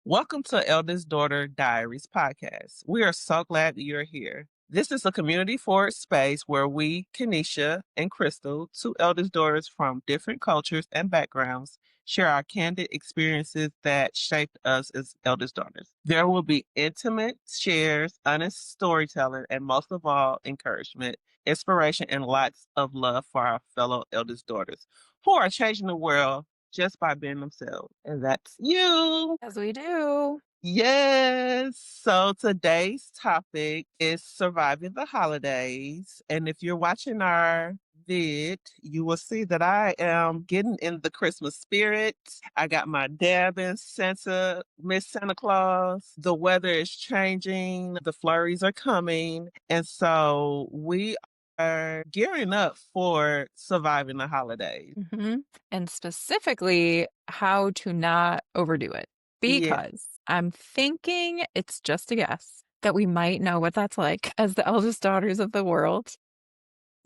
Welcome to Eldest Daughter Diaries Podcast. We are so glad that you're here. This is a community forward space where we, Kenecia and Krystal, two eldest daughters from different cultures and backgrounds, share our candid experiences that shaped us as eldest daughters. There will be intimate shares, honest storytelling, and most of all, encouragement, inspiration, and lots of love for our fellow eldest daughters who are changing the world just by being themselves. And that's you. As we do. Yes. So today's topic is surviving the holidays. And if you're watching our vid, you will see that I am getting in the Christmas spirit. I got my dab in Santa, Miss Santa Claus. The weather is changing, the flurries are coming. And so we are gearing up for surviving the holidays. And specifically, how to not overdo it. Yeah. Because I'm thinking it's just a guess that we might know what that's like as the eldest daughters of the world.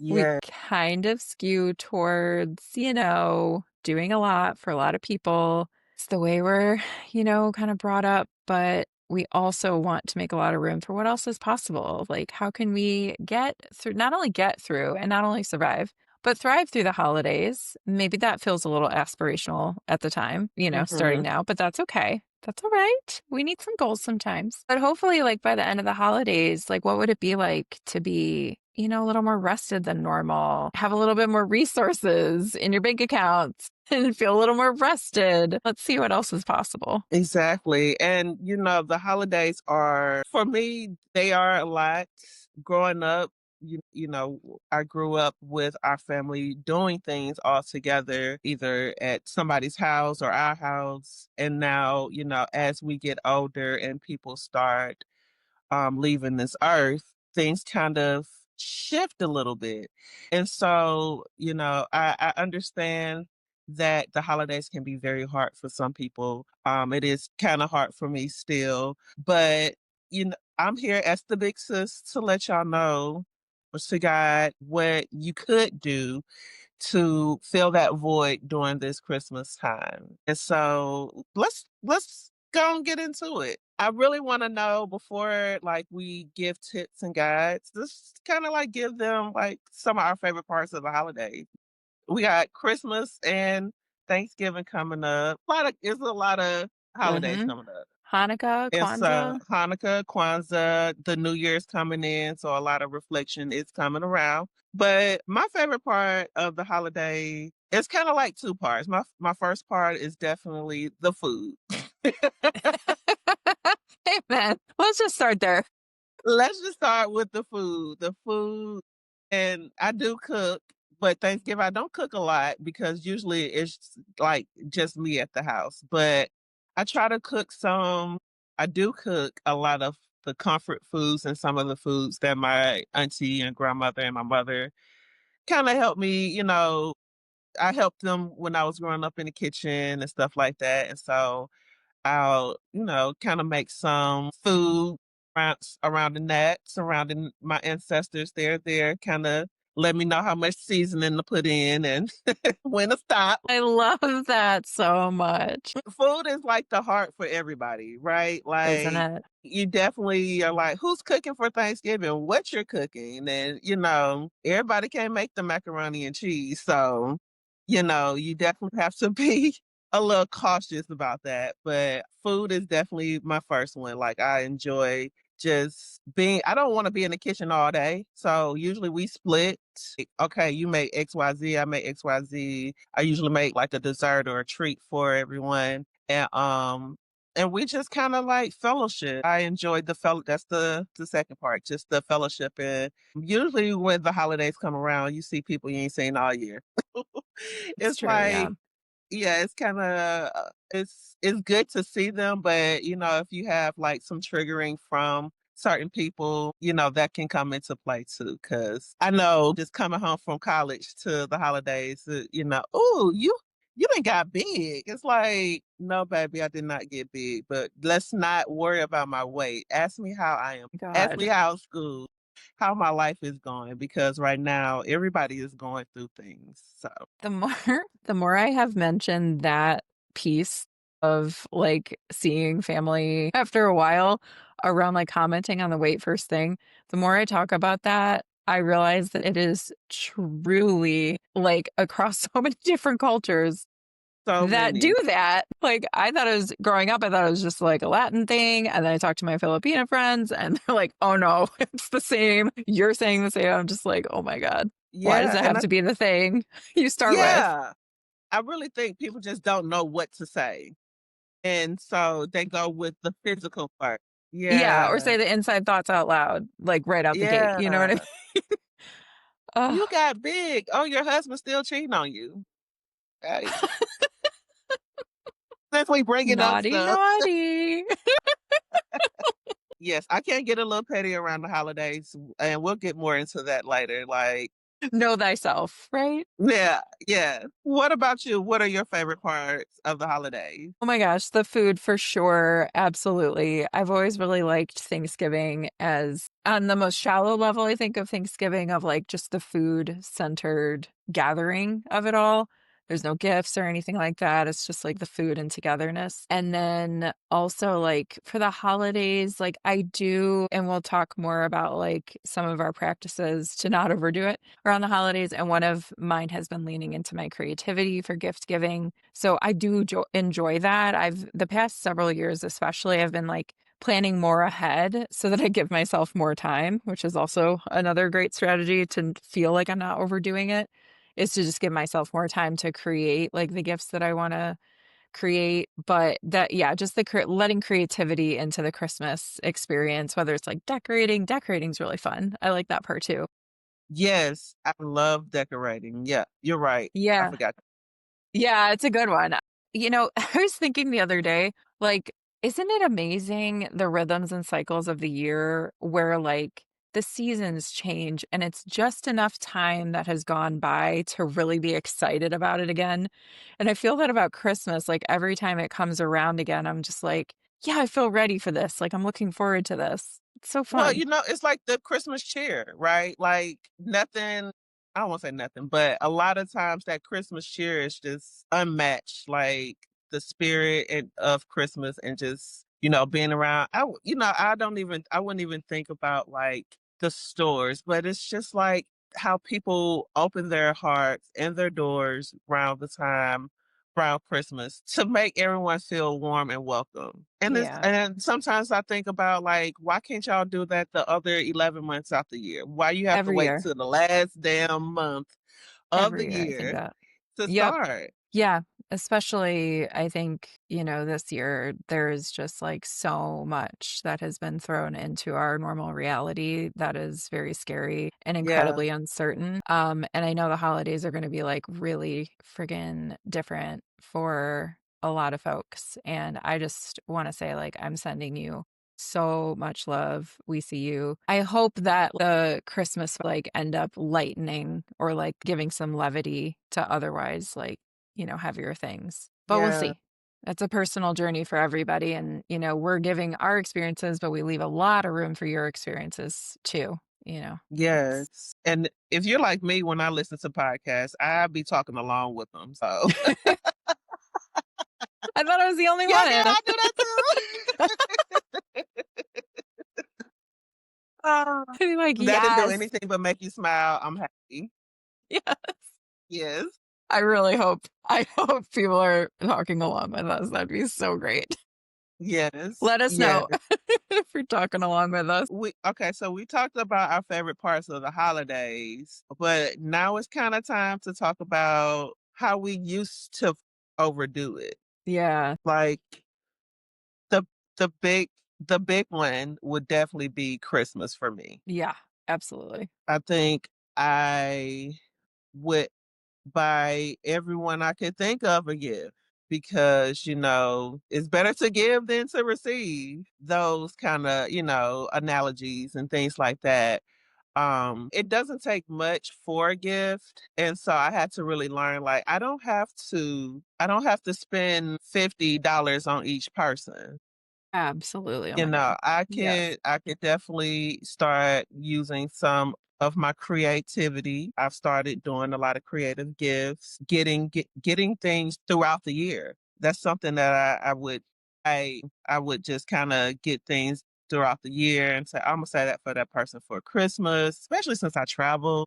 We Yeah. kind of skew towards, doing a lot for a lot of people. It's the way we're, kind of brought up, but we also want to make a lot of room for what else is possible. Like, how can we get through, not only get through and not only survive, but thrive through the holidays? Maybe that feels a little aspirational at the time, starting now, but that's okay. That's all right. We need some goals sometimes. But hopefully, like by the end of the holidays, like what would it be like to be, a little more rested than normal, have a little bit more resources in your bank accounts and feel a little more rested? Let's see what else is possible. Exactly. And, the holidays are, for me, they are a lot. Growing up, I grew up with our family doing things all together, either at somebody's house or our house. And now, as we get older and people start leaving this earth, things kind of shift a little bit. And so, I understand that the holidays can be very hard for some people. It is kind of hard for me still, but I'm here as the big sis to let y'all know, to God, what you could do to fill that void during this Christmas time. And so let's go and get into it. I really want to know before like we give tips and guides, just kind of like give them like some of our favorite parts of the holiday. We got Christmas and Thanksgiving coming up. It's a lot of holidays Mm-hmm. coming up. Hanukkah, And so Kwanzaa. Hanukkah, Kwanzaa, the New Year's coming in, so a lot of reflection is coming around. But my favorite part of the holiday, it's kind of like two parts. My first part is definitely the food. Amen. Let's just start there. Let's just start with the food. The food, and I do cook, but Thanksgiving I don't cook a lot because usually it's like just me at the house. But I try to cook some. I do cook a lot of the comfort foods and some of the foods that my auntie and grandmother and my mother kind of helped me. I helped them when I was growing up in the kitchen and stuff like that. And so I'll, kind of make some food around the net, surrounding my ancestors. They're there, kind of let me know how much seasoning to put in and when to stop. I love that so much, Food is like the heart for everybody, right? isn't Like it? you definitely are like, who's cooking for Thanksgiving? What you're cooking? And, everybody can't make the macaroni and cheese. So, you definitely have to be a little cautious about that. But food is definitely my first one. Like I enjoy just being, I don't want to be in the kitchen all day. So usually we split. Okay, you make XYZ, I make XYZ. I usually make like a dessert or a treat for everyone. And we just kind of like fellowship. I enjoyed that's the second part, just the fellowship. And usually when the holidays come around, you see people you ain't seen all year. It's It's true. Yeah. like, yeah, it's kind of it's good to see them, but if you have like some triggering from certain people, that can come into play too. Cause I know just coming home from college to the holidays, oh, you didn't got big. It's like, no, baby, I did not get big. But let's not worry about my weight. Ask me how I am. Ask me God. how school, how my life is going, because right now everybody is going through things. So The more the more I have mentioned that piece of like seeing family after a while around like commenting on the weight first thing. The more I talk about that, I realize that it is truly like across so many different cultures So that do many. that. Like I thought it was growing up, I thought it was just like a Latin thing. And then I talked to my Filipino friends and they're like, oh no, it's the same. You're saying the same. I'm just like, oh my God. Why does Yeah, it and have to be the thing you start with? yeah, I really think people just don't know what to say, and so they go with the physical part. Yeah. Or Yeah, say the inside thoughts out loud, like right out the gate. You know what I mean? yeah. Oh, You got big. Oh, your husband's still cheating on you. Right? Since we bringing up naughty, stuff. naughty. Yes, I can get a little petty around the holidays, and we'll get more into that later. Like, Know thyself, right? yeah, yeah. What about you? What are your favorite parts of the holidays? Oh my gosh, the food for sure. Absolutely. I've always really liked Thanksgiving as on the most shallow level, I think of Thanksgiving of like just the food centered gathering of it all. There's no gifts or anything like that. It's just like the food and togetherness. And then also like for the holidays, like I do, and we'll talk more about like some of our practices to not overdo it around the holidays. And one of mine has been leaning into my creativity for gift giving. So I do enjoy that. The past several years, especially, I've been like planning more ahead so that I give myself more time, which is also another great strategy to feel like I'm not overdoing it, is to just give myself more time to create like the gifts that I want to create. But that, yeah, just letting creativity into the Christmas experience, whether it's like decorating's really fun. I like that part too. Yes, I love decorating. Yeah, you're right. I Yeah. forgot. Yeah, it's a good one. I was thinking the other day, like, isn't it amazing the rhythms and cycles of the year where like the seasons change and it's just enough time that has gone by to really be excited about it again? And I feel that about Christmas. Like every time it comes around again, I'm just like, yeah, I feel ready for this. Like I'm looking forward to this. It's so Well, fun. it's like the Christmas cheer, right? Like nothing, I don't want to say nothing, but a lot of times that Christmas cheer is just unmatched. Like the spirit of Christmas and just, being around. I wouldn't even think about like the stores, but it's just like how people open their hearts and their doors around the time around Christmas to make everyone feel warm and welcome. Yeah. And sometimes I think about like, why can't y'all do that the other 11 months out the year? Why you have to Every wait year. till the last damn month of the Every year, I think year that. to Yep. start? Yeah, especially I think, this year there's just like so much that has been thrown into our normal reality that is very scary and Yeah. incredibly uncertain. And I know the holidays are going to be like really friggin' different for a lot of folks. And I just want to say, like, I'm sending you so much love. We see you. I hope that the Christmas like end up lightening or like giving some levity to otherwise like heavier things. But we'll Yeah. see. It's a personal journey for everybody. And, we're giving our experiences, but we leave a lot of room for your experiences too. It's, Yes. And if you're like me, when I listen to podcasts, I'll be talking along with them. So, I thought I was the only yeah, girl, one. I do that too. Ah, I'd be like, that didn't do yes, anything but make you smile. I'm happy. yes. Yes. I hope people are talking along with us. That'd be so great. Yes. Let us Yes. know if you're talking along with us. So we talked about our favorite parts of the holidays, but now it's kind of time to talk about how we used to overdo it. Yeah. Like the the big the big one would definitely be Christmas for me. Yeah, absolutely. I think I would buy everyone I could think of a gift because, it's better to give than to receive. Those kind of, analogies and things like that. It doesn't take much for a gift. And so I had to really learn like I don't have to spend $50 on each person. Absolutely. Oh my God. I Yes. could I could definitely start using some of my creativity. I've started doing a lot of creative gifts, getting things throughout the year. That's something that I would just kinda get things throughout the year and say, "Imma say that for that person for Christmas," especially since I travel.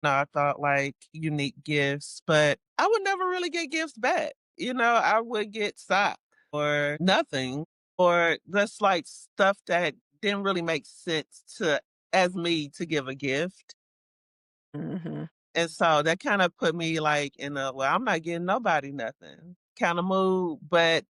I thought, like, unique gifts, but I would never really get gifts back. I would get socks or nothing, or just, like, stuff that didn't really make sense to as me to give a gift. Mhm. And so that kinda put me, like, in a, "Well, I'm not getting nobody nothing" kinda mood, but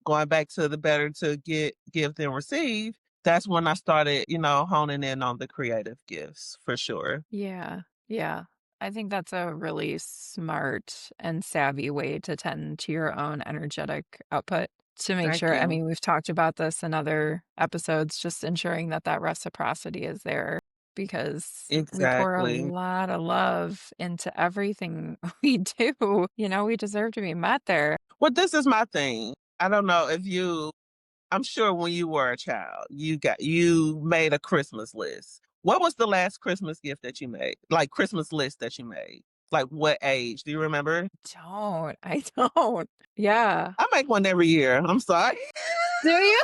going back to the better to get give than receive, that's when I started, honing in on the creative gifts for sure. Yeah. Yeah. I think that's a really smart and savvy way to tend to your own energetic output to make Thank sure. I you. mean, we've talked about this in other episodes, just ensuring that that reciprocity is there because we pour a Exactly. lot of love into everything we do. We deserve to be met there. Well, this is my thing. I don't know if I'm sure when you were a child, you made a Christmas list. What was the last Christmas gift that you made? Like Christmas list that you made? Like what age? Do you remember? I don't. Yeah. I make one every year. I'm sorry. Do you?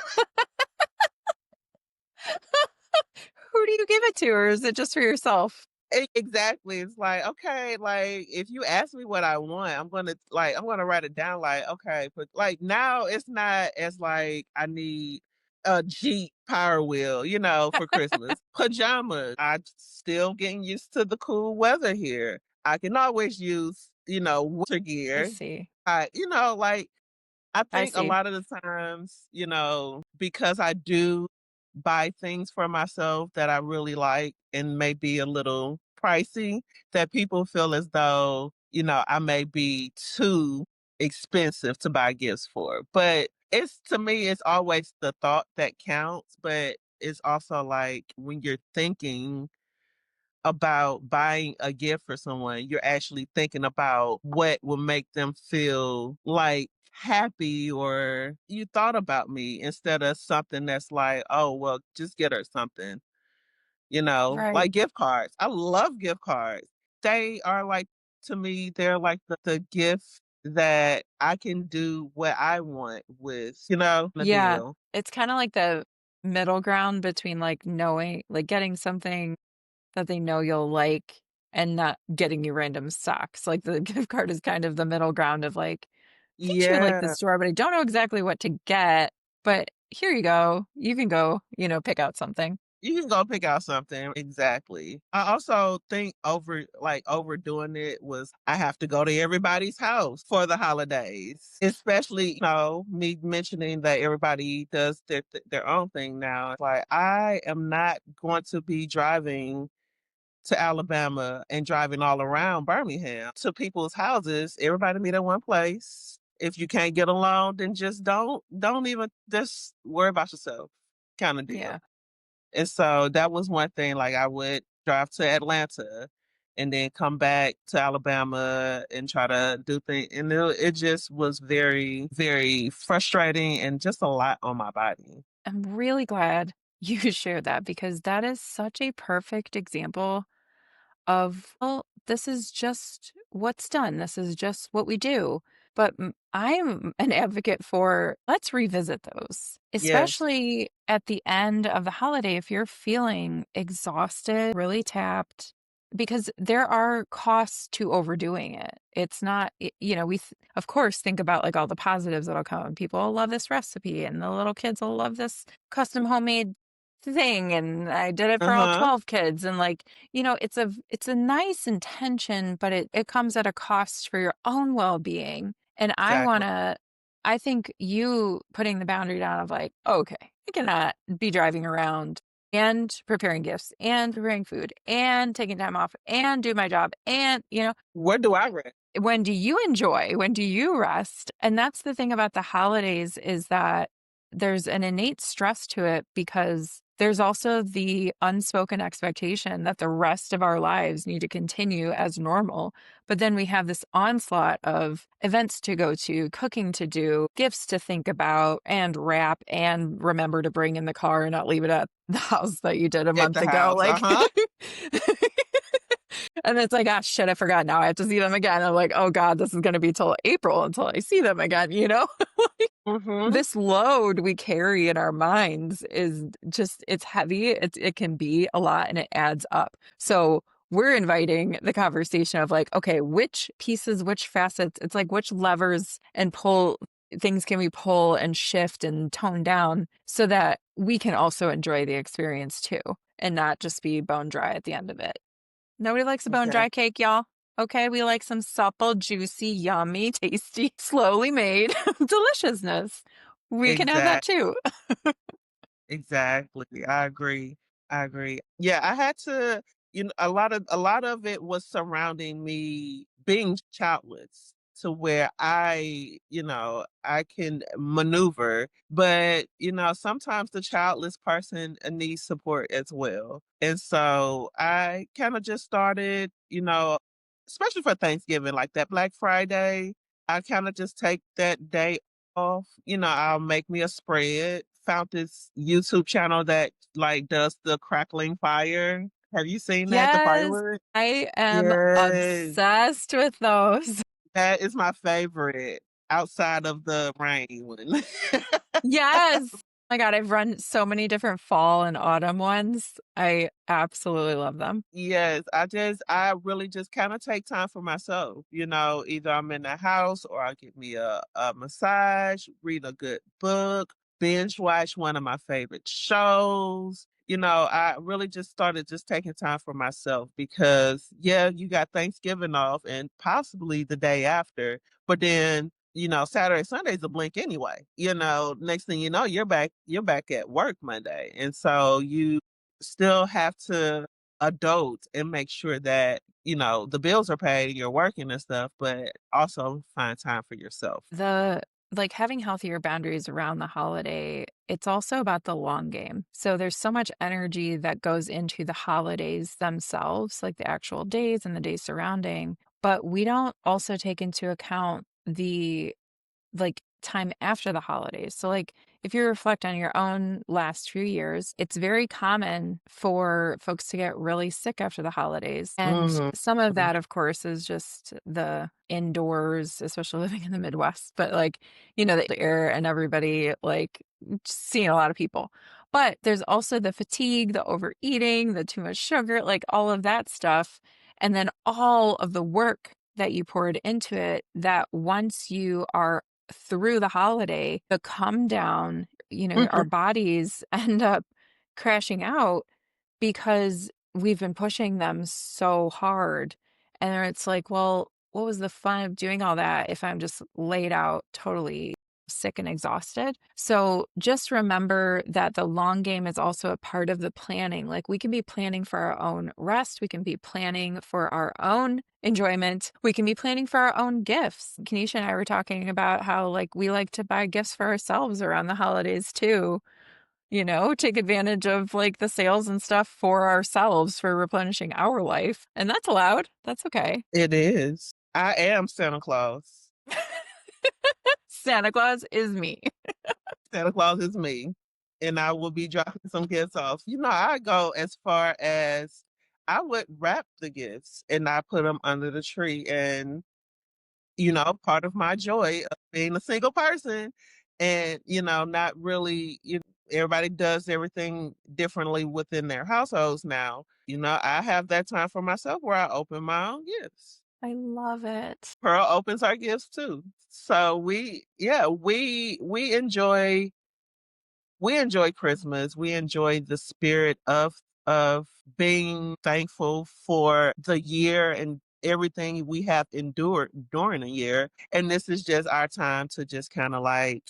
Who do you give it to, or is it just for yourself? Exactly. It's like, okay, like if you ask me what I want, I'm gonna write it down like, okay, but like now it's not as like I need a Jeep Power Wheel, for Christmas. Pajamas. I'm still getting used to the cool weather here. I can always use, winter I gear. see. Like I I think a see. lot of the times, because I do buy things for myself that I really like and may be a little pricey, that people feel as though, I may be too expensive to buy gifts for. But to me, it's always the thought that counts. But it's also like when you're thinking about buying a gift for someone, you're actually thinking about what will make them feel like happy or you thought about me instead of something that's like, oh, well, just get her something, Right. like gift cards. I love gift cards. They are like, to me, they're like the gift that I can do what I want with, the Yeah. deal. It's kinda like the middle ground between, like, knowing like, getting something that they know you'll like and not getting you random socks. Like, the gift card is kind of the middle ground of, like, "I think you would like this Yeah. store, but I don't know exactly what to get, but here you go. You can go, pick out something." You can go pick out something, exactly. I also think overdoing it was I have to go to everybody's house for the holidays, especially, me mentioning that everybody does their own thing now. It's like, I am not going to be driving to Alabama and driving all around Birmingham to people's houses. Everybody meet at one place. If you can't get along, then just don't even just worry about yourself kinda deal. Yeah. And so that was one thing, like, I would drive to Atlanta and then come back to Alabama and try to do things, and it just was very, very frustrating and just a lot on my body. I'm really glad you shared that because that is such a perfect example of, well, this is just what's done. This is just what we do. But I'm an advocate for let's revisit those, Yes. especially at the end of the holiday. If you're feeling exhausted, really tapped, because there are costs to overdoing it. It's not, of course, think about like all the positives that'll come. People will love this recipe, and the little kids will love this custom homemade thing. And I did it for all Uh-huh. 12 kids. And like, it's a nice intention, but it comes at a cost for your own well-being. And Exactly. I think you putting the boundary down of like, okay, I cannot be driving around and preparing gifts and preparing food and taking time off and do my job. And, Where do I rent? when do you enjoy? When do you rest? And that's the thing about the holidays is that there's an innate stress to it because there's also the unspoken expectation that the rest of our lives need to continue as normal. But then we have this onslaught of events to go to, cooking to do, gifts to think about, and wrap, and remember to bring in the car and not leave it at the house that you did a At month the ago. house, Like, uh-huh. And it's like, ah, shit, I forgot. Now I have to see them again. I'm like, oh God, this is going to be till April until I see them again, you know? Mhm. This load we carry in our minds is just, it's heavy. It can be a lot and it adds up. So we're inviting the conversation of like, okay, which pieces, which facets, it's like which levers and pull things can we pull and shift and tone down so that we can also enjoy the experience too and not just be bone dry at the end of it. Nobody likes a bone dry Exactly. cake, y'all. Okay, we like some supple, juicy, yummy, tasty, slowly made deliciousness. We can have that Exactly. too. Exactly. I agree. I agree. Yeah, I had to, a lot of it was surrounding me being childless to where I can maneuver, but sometimes the childless person needs support as well. And so I kind of just started, especially for Thanksgiving, like that Black Friday, I kind of just take that day off. I'll make me a spread. Found this YouTube channel that like does the crackling fire. Have you seen that? The Yes, firework? I am Yes. obsessed with those. That is my favorite outside of the rain one. Yes. Oh my God, I've run so many different fall and autumn ones. I absolutely love them. Yes, I really just kind of take time for myself. Either I'm in the house or I get me a massage, read a good book, binge watch one of my favorite shows. I really just started just taking time for myself because yeah, you got Thanksgiving off and possibly the day after, but then Saturday, Sunday's a blink anyway. Next thing you know, you're back at work Monday. And so you still have to adult and make sure that, the bills are paid and you're working and stuff, but also find time for yourself. The like having healthier boundaries around the holiday, it's also about the long game. So there's so much energy that goes into the holidays themselves, like the actual days and the days surrounding, but we don't also take into account the like time after the holidays. So like if you reflect on your own last few years, it's very common for folks to get really sick after the holidays. And Mhm. some of that of course is just the indoors, especially living in the Midwest, but like, the air and everybody like just seeing a lot of people. But there's also the fatigue, the overeating, the too much sugar, like all of that stuff. And then all of the work that you poured into it that once you are through the holiday, the come down, our Mhm. bodies end up crashing out because we've been pushing them so hard. And then it's like, well, what was the fun of doing all that if I'm just laid out totally sick and exhausted? So just remember that the long game is also a part of the planning. Like we can be planning for our own rest, we can be planning for our own enjoyment, we can be planning for our own gifts. Kenecia and I were talking about how like we like to buy gifts for ourselves around the holidays too, take advantage of like the sales and stuff for ourselves for replenishing our life. And that's allowed. That's okay. It is. I am Santa Claus. Santa Claus is me. Santa Claus is me, and I will be dropping some gifts off. I go as far as I would wrap the gifts and I put them under the tree. And part of my joy of being a single person and, not really, everybody does everything differently within their households now. I have that time for myself where I open my own gifts. I love it. Pearl opens our gifts too. So yeah, we enjoy Christmas. We enjoy the spirit of being thankful for the year and everything we have endured during the year. And this is just our time to just kind of like,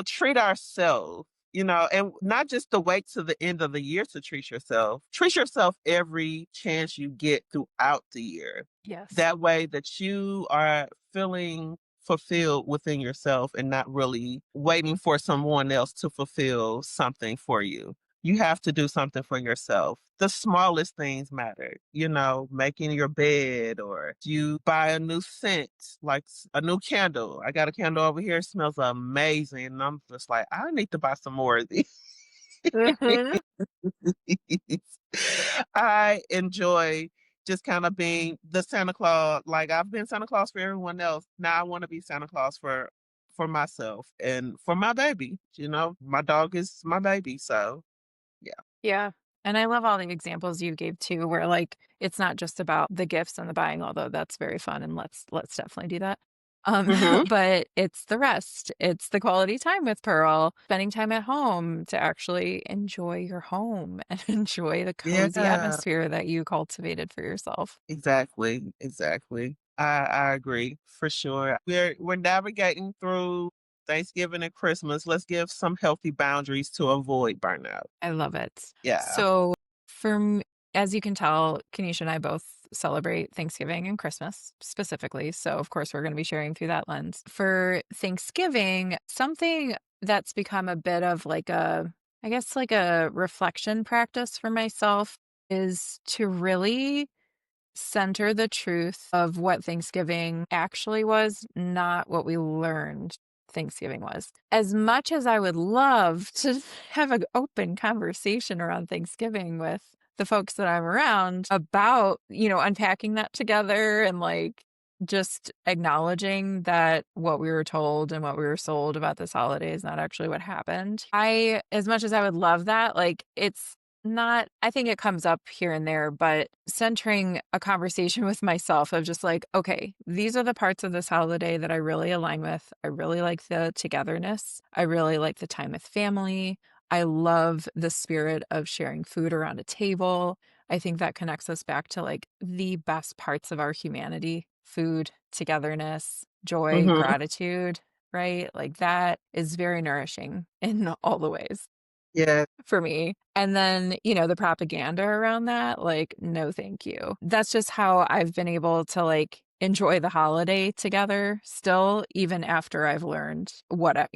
treat ourselves, and not just to wait to the end of the year to treat yourself. Treat yourself every chance you get throughout the year. Yes. That way that you are feeling fulfilled within yourself and not really waiting for someone else to fulfill something for you. You have to do something for yourself. The smallest things matter, making your bed or you buy a new scent, like a new candle. I got a candle over here, smells amazing. And I'm just like, I need to buy some more of these. Mhm. I enjoy just kind of being the Santa Claus. Like I've been Santa Claus for everyone else. Now I want to be Santa Claus for myself and for my baby. My dog is my baby. So yeah. Yeah. And I love all the examples you gave too, where like it's not just about the gifts and the buying, although that's very fun and let's definitely do that. Hmm. But it's the rest. It's the quality time with Pearl, spending time at home to actually enjoy your home and enjoy the cozy Yeah. atmosphere that you cultivated for yourself. Exactly. Exactly. I agree for sure. We're navigating through Thanksgiving and Christmas. Let's give some healthy boundaries to avoid burnout. I love it. Yeah. So, for m as you can tell, Kenecia and I both celebrate Thanksgiving and Christmas specifically. So, of course, we're going to be sharing through that lens. For Thanksgiving, something that's become a bit of like I guess, like a reflection practice for myself is to really center the truth of what Thanksgiving actually was, not what we learned Thanksgiving was. As much as I would love to have an open conversation around Thanksgiving with the folks that I'm around about, unpacking that together and like just acknowledging that what we were told and what we were sold about this holiday is not actually what happened. As much as I would love that, like it's not, I think it comes up here and there, but centering a conversation with myself of just like, okay, these are the parts of this holiday that I really align with. I really like the togetherness. I really like the time with family. I love the spirit of sharing food around a table. I think that connects us back to like the best parts of our humanity: food, togetherness, joy, Hmm. gratitude, right? Like that is very nourishing in all the ways Yeah. for me. And then, the propaganda around that, like, no, thank you. That's just how I've been able to like enjoy the holiday together still, even after I've learned what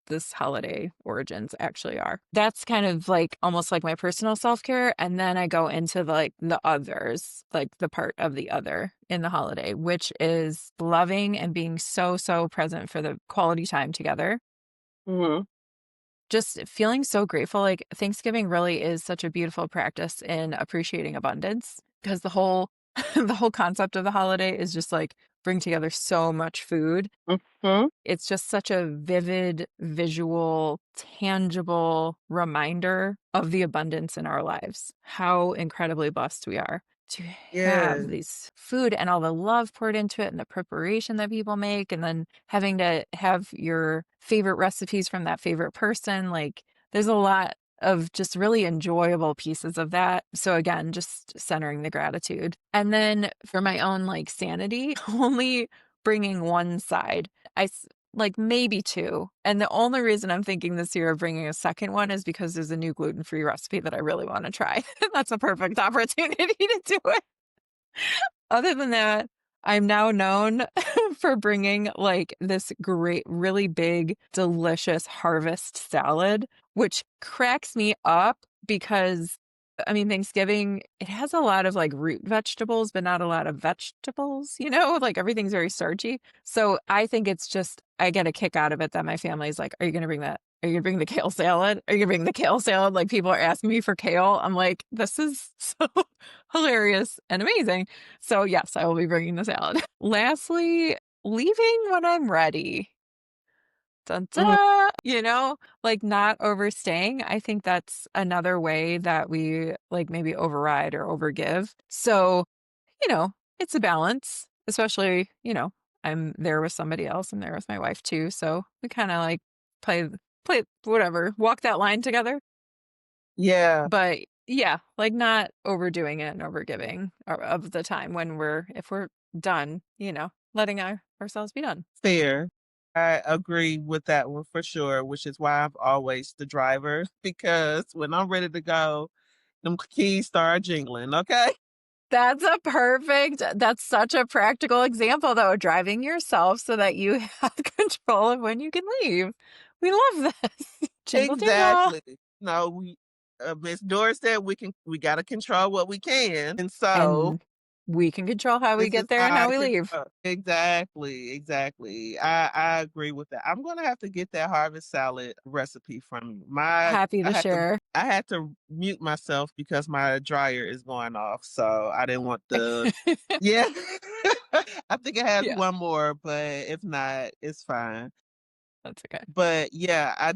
this holiday origins actually are. That's kind of like almost like my personal self-care. And then I go into like the others, like the part of the other in the holiday, which is loving and being so, so present for the quality time together, Hmm. just feeling so grateful. Like Thanksgiving really is such a beautiful practice in appreciating abundance because the whole the whole concept of the holiday is just like bring together so much food. Hmm. It's just such a vivid, visual, tangible reminder of the abundance in our lives. How incredibly blessed we are to have Yeah. these food and all the love poured into it and the preparation that people make, and then having to have your favorite recipes from that favorite person. Like, there's a lot of just really enjoyable pieces of that. So again, just centering the gratitude. And then for my own like sanity, only bringing one side. Like maybe two. And the only reason I'm thinking this year of bringing a second one is because there's a new gluten-free recipe that I really want to try. That's a perfect opportunity to do it. Other than that, I'm now known for bringing like this great, really big, delicious harvest salad, which cracks me up because I mean, Thanksgiving, it has a lot of like root vegetables, but not a lot of vegetables, like everything's very starchy. So I think it's just, I get a kick out of it that my family's like, are you going to bring that? Are you going to bring the kale salad? Are you going to bring the kale salad? Like people are asking me for kale. I'm like, this is so hilarious and amazing. So yes, I will be bringing the salad. Lastly, leaving when I'm ready. Dun, Hmm. da, like not overstaying. I think that's another way that we like maybe override or overgive. So, it's a balance, especially, I'm there with somebody else. I'm there with my wife too. So we kind of like play whatever, walk that line together. Yeah. But yeah, like not overdoing it and overgiving of the time when if we're done, letting ourselves be done. Fair. I agree with that one for sure, which is why I'm always the driver because when I'm ready to go, them keys start jingling. Okay. That's such a practical example though, driving yourself so that you have control of when you can leave. We love this. Jingle jingle. Exactly. No, Miss Doris said we got to control what we can, and so And we can control how we this is get there how and how I we can. leave. Exactly, exactly. I agree with that. I'm gonna have to get that harvest salad recipe from you. Happy I to have to share. I had to mute myself because my dryer is going off, so I didn't want the yeah. I think I had Yeah, one more, but if not, it's fine. that's okay. But yeah, I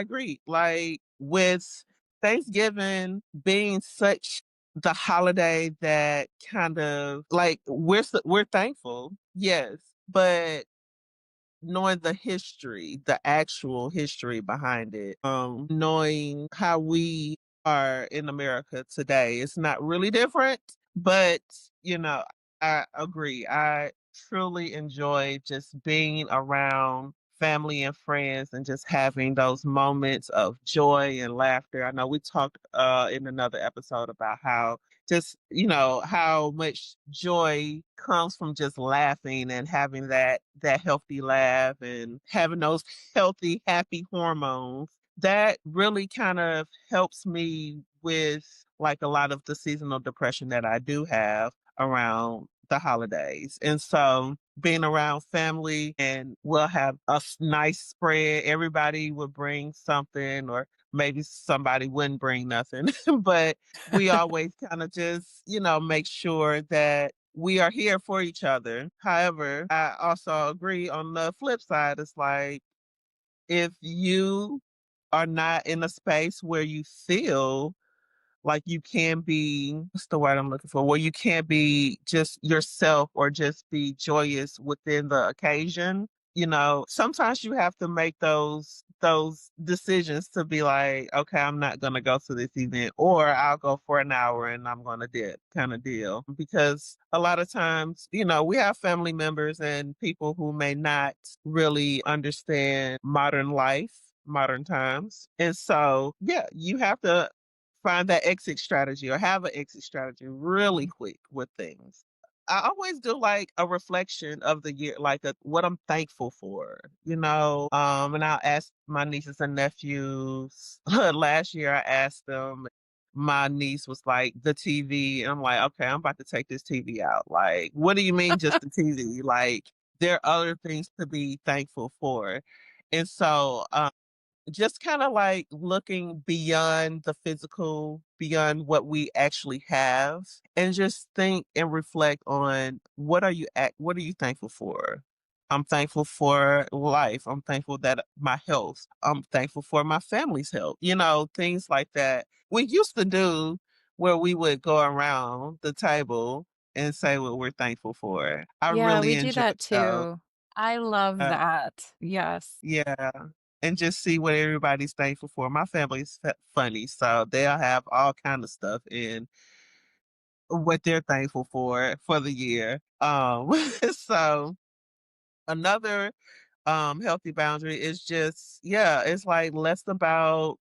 agree. Like with Thanksgiving being such the holiday that kind of like we're thankful, yes, but knowing the history, the actual history behind it, knowing how we are in America today, it's not really different, but you know, I agree. I truly enjoy just being around family and friends and just having those moments of joy and laughter. I know we talked in another episode about how just how much joy comes from just laughing and having that healthy laugh and having those healthy happy hormones that really kind of helps me with like a lot of the seasonal depression that I do have around the holidays. And so being around family and we'll have a nice spread, everybody would bring something or maybe somebody wouldn't bring nothing but we always kind of just, make sure that we are here for each other. However, I also agree on the flip side, it's like if you are not in a space where you feel like you can be, what's the word I'm looking for? Where you can't be just yourself or just be joyous within the occasion. Sometimes you have to make those decisions to be like, okay, I'm not gonna go to this event, or I'll go for an hour and I'm gonna dip kind of deal. Because a lot of times, we have family members and people who may not really understand modern life, modern times. And so, yeah, you have to find that exit strategy or have an exit strategy really quick with things. I always do like a reflection of the year, like what I'm thankful for, and I'll ask my nieces and nephews. Last year I asked them, my niece was like, the TV. And I'm like, okay, I'm about to take this TV out. Like, what do you mean just the TV? Like, there are other things to be thankful for. And so just kind of like looking beyond the physical, beyond what we actually have, and just think and reflect on what are you thankful for? I'm thankful for life. I'm thankful that my health. I'm thankful for my family's health. Things like that. We used to do where we would go around the table and say what we're thankful for. I Yeah, really we do enjoy that those. too. I love Uh, that. Yes. yeah, and just see what everybody's thankful for. My family's funny, so they'll have all kind of stuff in what they're thankful for the year. So another healthy boundary is just yeah, it's like less about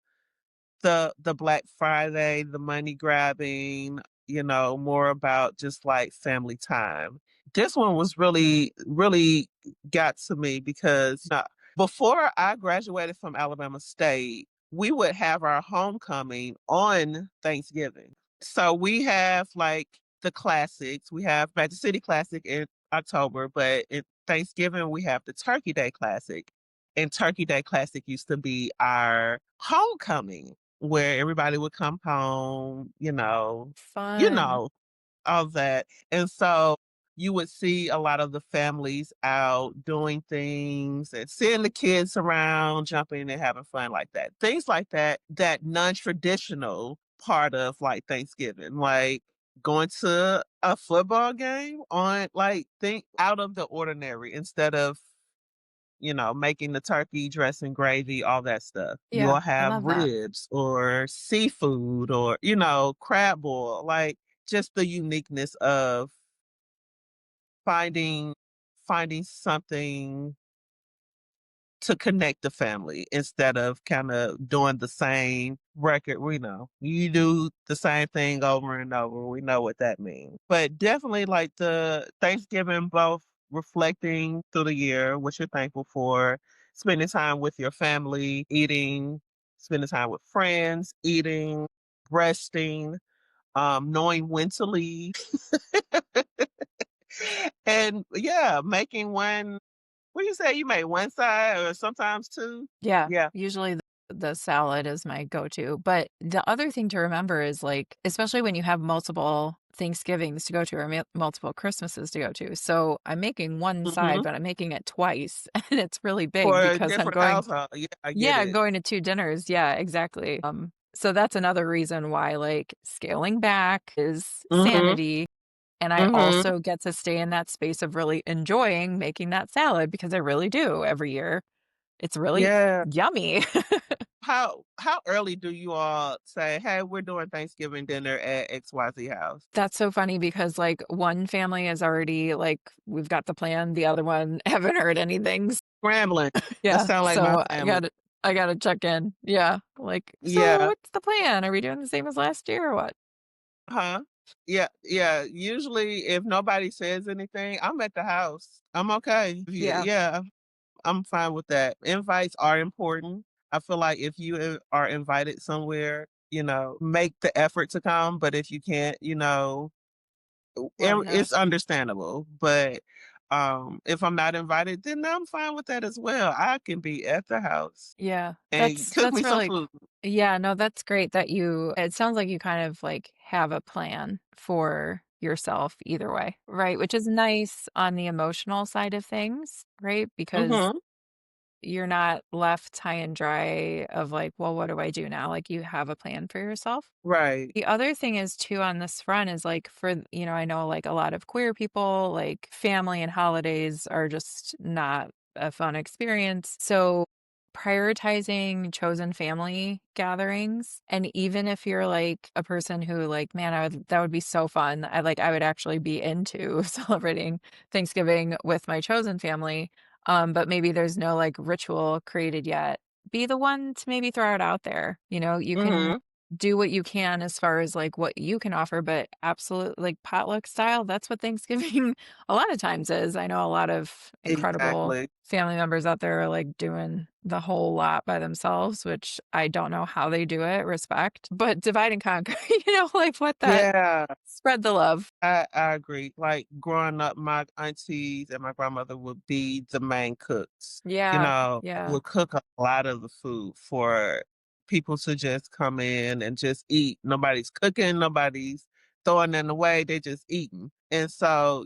the Black Friday, the money grabbing, more about just like family time. This one was really, really got to me because before I graduated from Alabama State, we would have our homecoming on Thanksgiving. So we have like the classics. We have Magic City Classic in October, but in Thanksgiving we have the Turkey Day Classic. And Turkey Day Classic used to be our homecoming where everybody would come home, you Fun. know, all that. And so you would see a lot of the families out doing things and seeing the kids around, jumping and having fun like that. Things like that, that non-traditional part of like Thanksgiving, like going to a football game on like think out of the ordinary instead of making the turkey, dressing, gravy, all that stuff. Yeah, You'll I have love that. ribs or seafood or, crab boil, like just the uniqueness of finding finding something to connect the family instead of kind of doing the same record. We know you do the same thing over and over. We know what that means. But definitely like the Thanksgiving, both reflecting through the year, what you're thankful for, spending time with your family, eating, spending time with friends, eating, resting, knowing when to leave. And yeah, making one what you say? You made one side or sometimes two? Yeah, Yeah. usually The salad is my go-to, but the other thing to remember is, like, especially when you have multiple Thanksgivings to go to or multiple Christmases to go to. So I'm making one side, Mhm. but I'm making it twice, and it's really big For a because I'm different going household. Yeah, I get yeah, I'm it. going to 2 dinners. Yeah, exactly. So that's another reason why, like, scaling back is Mhm. sanity, and I Mhm. also get to stay in that space of really enjoying making that salad because I really do every year. It's really Yeah. yummy. How early do you all say, "Hey, we're doing Thanksgiving dinner at XYZ house"? That's so funny because, like, one family is already like, we've got the plan, the other one haven't heard anything. Scrambling. That Yeah, sound like my so family. I gotta check in. Yeah, like, "So Yeah. what's the plan? Are we doing the same as last year or what?" Huh? Yeah, yeah. Usually, if nobody says anything, I'm at the house. I'm okay. Yeah, Yeah, I'm fine with that. Invites are important. I feel like if you are invited somewhere, make the effort to come. But if you can't, why not? it's understandable. But if I'm not invited, then I'm fine with that as well. I can be at the house Yeah, and cook that's me some really food. yeah, no, that's great that you it sounds like you kind of, like, have a plan for yourself either way, right? Which is nice on the emotional side of things, right? Because Hmm. you're not left high and dry of like, "Well, what do I do now?" Like, you have a plan for yourself. Right. The other thing is too on this front is like I know like a lot of queer people, like family and holidays are just not a fun experience. So prioritizing chosen family gatherings and even if you're like a person who like man that would be so fun. I would actually be into celebrating Thanksgiving with my chosen family. But maybe there's no like ritual created yet. Be the one to maybe throw it out there. You can Hmm. do what you can as far as like what you can offer, but absolute like potluck style, that's what Thanksgiving a lot of times is. I know a lot of incredible Exactly. family members out there are like doing the whole lot by themselves, which I don't know how they do it, respect, but divide and conquer, like what that Yeah. spread the love. I agree. Like growing up, my aunties and my grandmother would be the main cooks. Yeah. Yeah. Would cook a lot of the food for people to just come in and just eat. Nobody's cooking, nobody's throwing it away, they just eating. And so,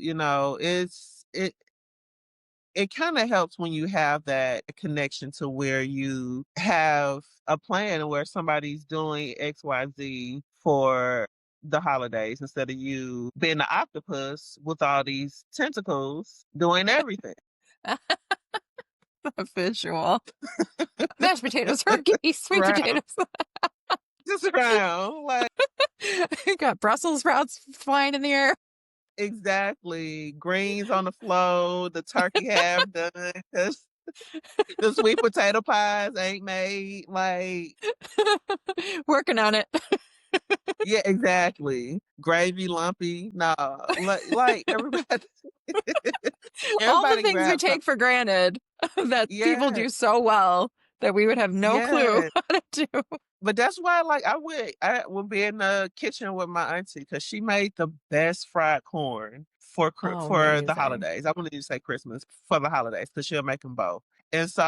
it kind of helps when you have that connection to where you have a plan where somebody's doing XYZ for the holidays instead of you being the octopus with all these tentacles doing everything. Visual. Mashed potatoes, turkey, sweet Right. potatoes. Just around. Like, Got Brussels sprouts flying in the air. exactly. Greens on the floor, the turkey half done. 'Cause the sweet potato pies ain't made. Like, Working on it. yeah, exactly. Gravy lumpy. No, like everybody All the everybody things we grabs some. take for granted that people Yeah, do so well that we would have no clue yeah. how to do. But that's why, like, I would be in the kitchen with my auntie because she made the best fried corn Oh, for the amazing. holidays. I wanted to say Christmas for the holidays because she'll make them both. And so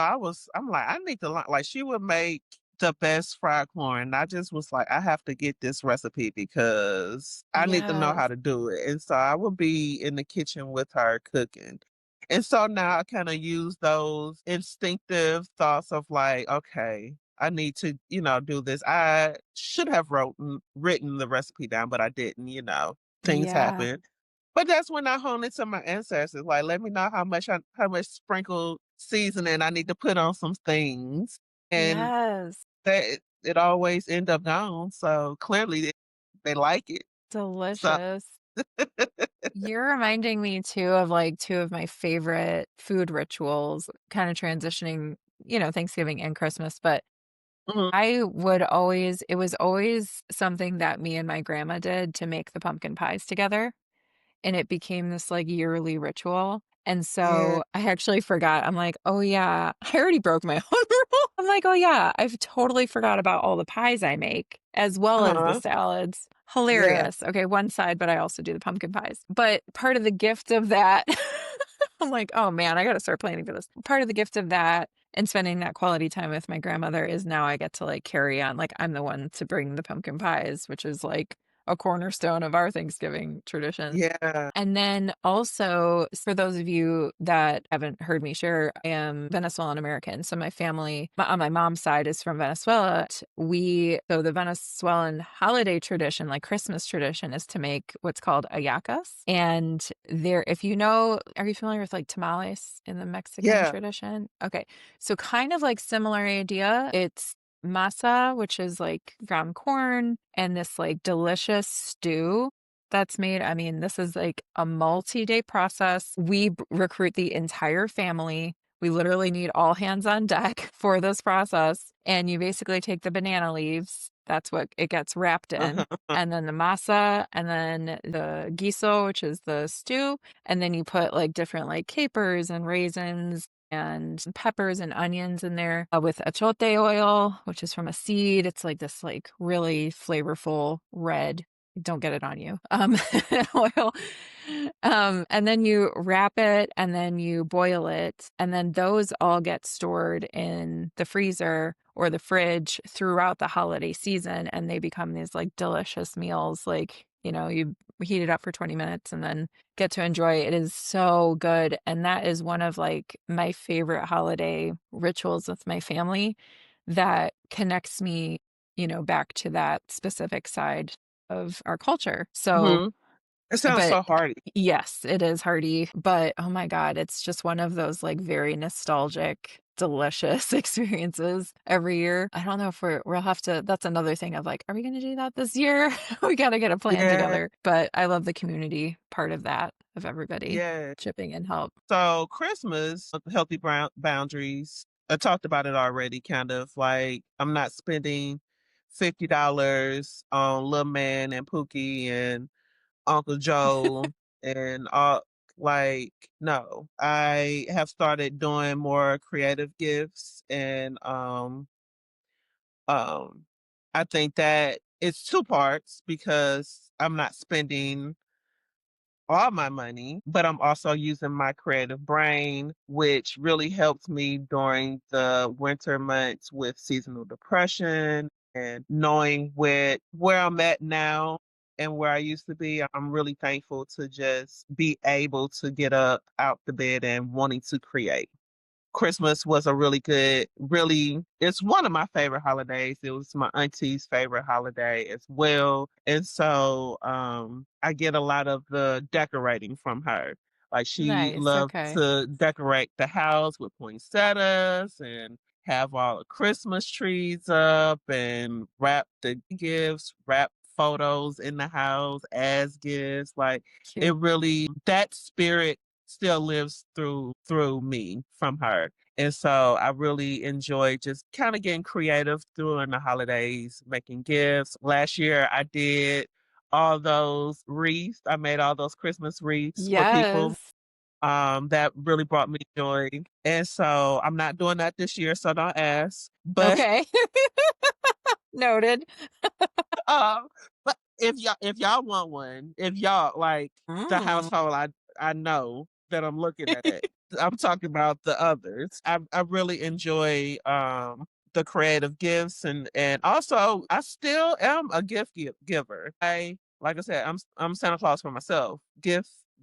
I'm like, I need to learn. Like, she would make the best fried corn. And I just was like, I have to get this recipe because I need to know how Yes. to do it. And so I would be in the kitchen with her cooking. And so now I kind of use those instinctive thoughts of like, okay, I need to, do this. I should have written the recipe down, but I didn't. Things Yeah. happen. But that's when I hone into my ancestors. Like, let me know how much sprinkled seasoning I need to put on some things. And Yes. it always end up gone. So clearly they like it. So Delicious. You're reminding me too of like two of my favorite food rituals, kind of transitioning, Thanksgiving and Christmas, but mhm, it was always something that me and my grandma did to make the pumpkin pies together. And it became this like yearly ritual. And yeah. so I actually forgot. I'm like, oh yeah, I already broke my own rule. I'm like, oh yeah, I've totally forgot about all the pies I make as well as the Uh-huh. salads. Yeah. Hilarious. Okay, one side, but I also do the pumpkin pies. But part of the gift of that, I'm like, oh man, I got to start planning for this. Part of the gift of that and spending that quality time with my grandmother is now I get to like carry on. Like I'm the one to bring the pumpkin pies, which is like a cornerstone of our Thanksgiving tradition. Yeah. And then also, for those of you that haven't heard me share, I am Venezuelan American. So my family on my mom's side is from Venezuela. So the Venezuelan holiday tradition, like Christmas tradition, is to make what's called hallacas. And there, if you know, are you familiar with like tamales in the Mexican Yeah. tradition? Okay. So kind of like similar idea. It's masa, which is like ground corn, and this like delicious stew that's made. I mean, this is like a multi-day process. We recruit the entire family. We literally need all hands on deck for this process. And you basically take the banana leaves. That's what it gets wrapped in. And then the masa, and then the guiso, which is the stew. And then you put like different like capers and raisins and peppers and onions in there with achote oil, which is from a seed. It's like this like really flavorful red, don't get it on you, oil. And then you wrap it and then you boil it. And then those all get stored in the freezer or the fridge throughout the holiday season. And they become these like delicious meals. Like, you heat it up for 20 minutes and then get to enjoy it. It is so good. And that is one of like my favorite holiday rituals with my family that connects me, back to that specific side of our culture. So, Hmm. It sounds but so hearty. yes, it is hearty, but oh my God, it's just one of those like very nostalgic, delicious experiences every year. I don't know if we'll have to, that's another thing of like, are we going to do that this year? We got to get a plan Yeah. together. But I love the community part of that, of everybody Yeah. chipping in help. So Christmas, healthy boundaries. I talked about it already, kind of like I'm not spending $50 on Lil Man and Pookie and Uncle Joe and all. Like, no, I have started doing more creative gifts, and um I think that it's two parts because I'm not spending all my money, but I'm also using my creative brain, which really helps me during the winter months with seasonal depression and knowing where I'm at now and where I used to be. I'm really thankful to just be able to get up out the bed and wanting to create. Christmas was a it's one of my favorite holidays. It was my auntie's favorite holiday as well. And so I get a lot of the decorating from her. Like she Nice. loved Okay. to decorate the house with poinsettias and have all the Christmas trees up and wrap the gifts, wrap photos in the house as gifts. Like it Cute. really, that spirit still lives through me from her. And so I really enjoy just kind of getting creative during the holidays, making gifts. Last year I did all those wreaths. I made all those Christmas wreaths for people. Yes. That really brought me joy. And so I'm not doing that this year, so don't ask. But Okay. Noted. Um, but if y'all want one, if y'all like the Mm. household I know that I'm looking at, I'm talking about the others. I really enjoy the creative gifts and also I still am a giver. I like I said, I'm Santa Claus for myself.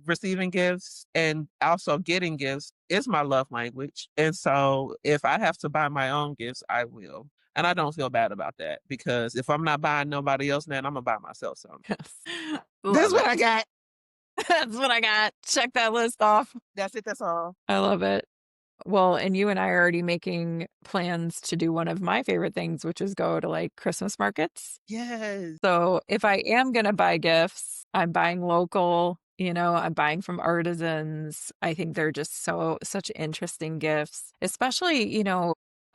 Receiving gifts and also getting gifts is my love language. And so if I have to buy my own gifts, I will. And I don't feel bad about that because if I'm not buying nobody else, then I'm gonna buy myself some. Yes. This is Love what it. I got. That's what I got. Check that list off. That's it. That's all. I love it. Well, and you and I are already making plans to do one of my favorite things, which is go to like Christmas markets. Yes. So if I am going to buy gifts, I'm buying local, I'm buying from artisans. I think they're just such interesting gifts, especially,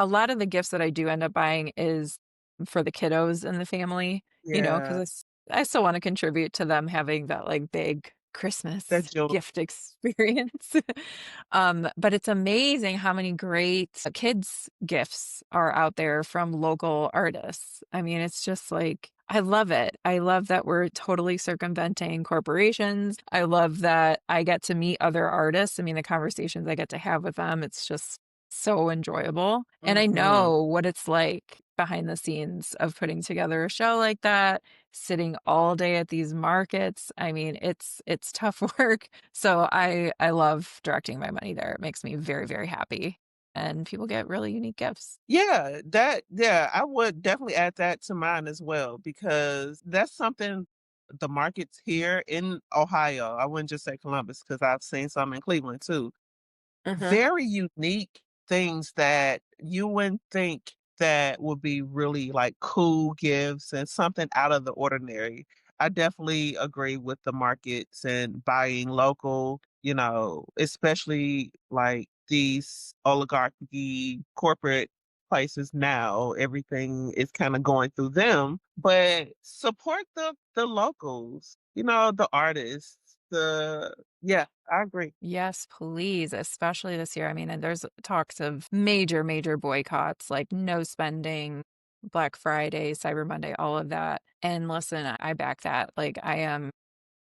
a lot of the gifts that I do end up buying is for the kiddos in the family, Yeah. because I still want to contribute to them having that like big Christmas That joy. gift experience. But it's amazing how many great kids gifts are out there from local artists. I mean, it's just like, I love it. I love that we're totally circumventing corporations. I love that I get to meet other artists. I mean, the conversations I get to have with them, it's just so enjoyable. And I Mhm. know what it's like behind the scenes of putting together a show like that, sitting all day at these markets. I mean, it's tough work. So I love directing my money there. It makes me very, very happy. And people get really unique gifts. Yeah, I would definitely add that to mine as well because that's something the markets here in Ohio, I wouldn't just say Columbus because I've seen some in Cleveland too. Mhm. Very unique things that you wouldn't think that would be really, like, cool gifts and something out of the ordinary. I definitely agree with the markets and buying local, especially, like, these oligarchy corporate places now, everything is kinda going through them, but support the locals, the artists, yeah, I agree. Yes, please, especially this year. I mean, and there's talks of major, major boycotts, like no spending, Black Friday, Cyber Monday, all of that. And listen, I back that. Like, I am